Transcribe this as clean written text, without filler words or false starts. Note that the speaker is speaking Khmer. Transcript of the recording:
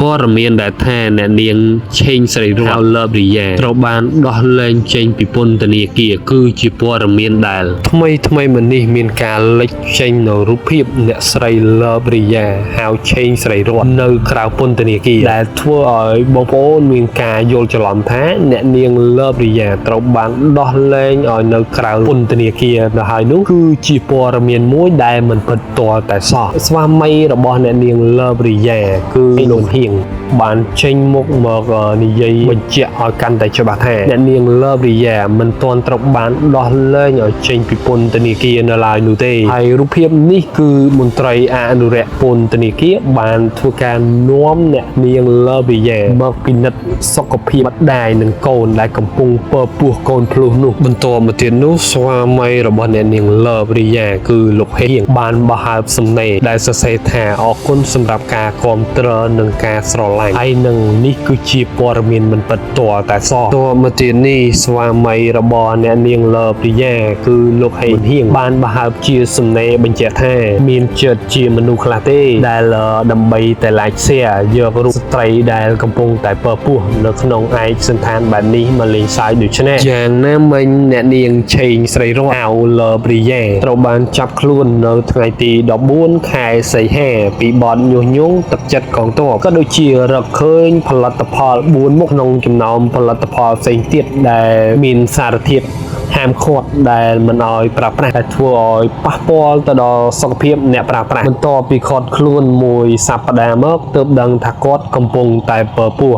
ព័ត៌មានដែលថាអ្នកនាងឆេងស្រីរស់ លើបរីយ៉ាត្រូវបានដោះលែងចេញពីពន្ធនាគារគឺជាព័ត៌មានដែលថ្មីមកនេះមានការលេចចេញនៅរូបភាពអ្នកស្រីលើបរីយ៉ាហៅឆេងស្រីរស់នៅក្រៅពន្ធនាគារដែលធ្វើឲ្យបងប្អូនមានការយល់ច្រឡំថាអ្នកនាងលើបរីយ៉ាត្រូវបានដោះលែងឲ្យនៅក្រៅពន្ធនាគារទៅហើយនោះគឺជាព័ត៌មានមួយដែលមិនពិតទាល់តែសោះស្វាមីរបស់អ្នកនាងលើបរីយ៉ាគឺលោកហៀងបានចេញមុខមកនិយាយបញ្ជាក់ឲ្យកាន់តែច្បាស់ថាអ្នកនាងលើបរីយ៉ាមិនទាន់ត្រូវបានដោះលែងឲ្យចេញពីពន្ធនាគារនៅឡើយនោះទេហើយរូបភាពនេះគឺមន្ត្រីអនុរិយពន្ធនាគារបានធ្វើការនាំអ្នកនាងលើបរីយ៉ាមកពិនិត្យសុខភាពម្ដាយនិងកូនដែលកំពុងពើពោះកូនភ្លោះនោះបន្តមកទៀតនោះស្វាមីរបស់អ្នកនាងលើបរីយ៉ាគឺលោកហៀងបានបង្ហើបសំណេរដែលសរសេរថាអរគុណសម្រាប់ការគាំទ្រនិងការស្រឡាញ់ហើយនឹងនេះគឺជាព័ត៌មានមិនពិតទាល់តែសោះតមកទៀតនេះស្វាមីរបស់អ្នកនាងលើបរីយ៉ាគឺលោកហៀងបានបង្ហើបជាសំណេរបញ្ជាក់ថាមានចិត្តជាមនុស្សខ្លះទេដែលដើម្បីតែ like share យករូបស្ត្រីដែលកំពុងតែពើពោះនៅក្នុងឯកសណ្ឋានបែបនេះមកលេងសើចដូច្នេះយ៉ាងណាមិញអ្នកនាងឆេងស្រីរស់អាវលើបរីយ៉ាត្រូវបានចាប់ខ្លួននៅថ្ងៃទី14ខែសីហាពីបទញុះញង់ទឹកចិត្តកងទ័ពក៏ដូចជារកឃើញផលិតផល4មុខក្នុងចំណោមផលិតផលផ្សេងទៀតដែលមានសារធាតុហាមឃាត់ដែលមិនឲ្យប្រើប្រាស់ដែលធ្វើឲ្យប៉ះពាល់ទៅដល់សុខភាពអ្នកប្រើប្រាស់បន្ទាប់ពីឃាត់ខ្លួនមួយសប្តាហ៍មកទើបដឹងថាគាត់កំពុងតែពើពោះ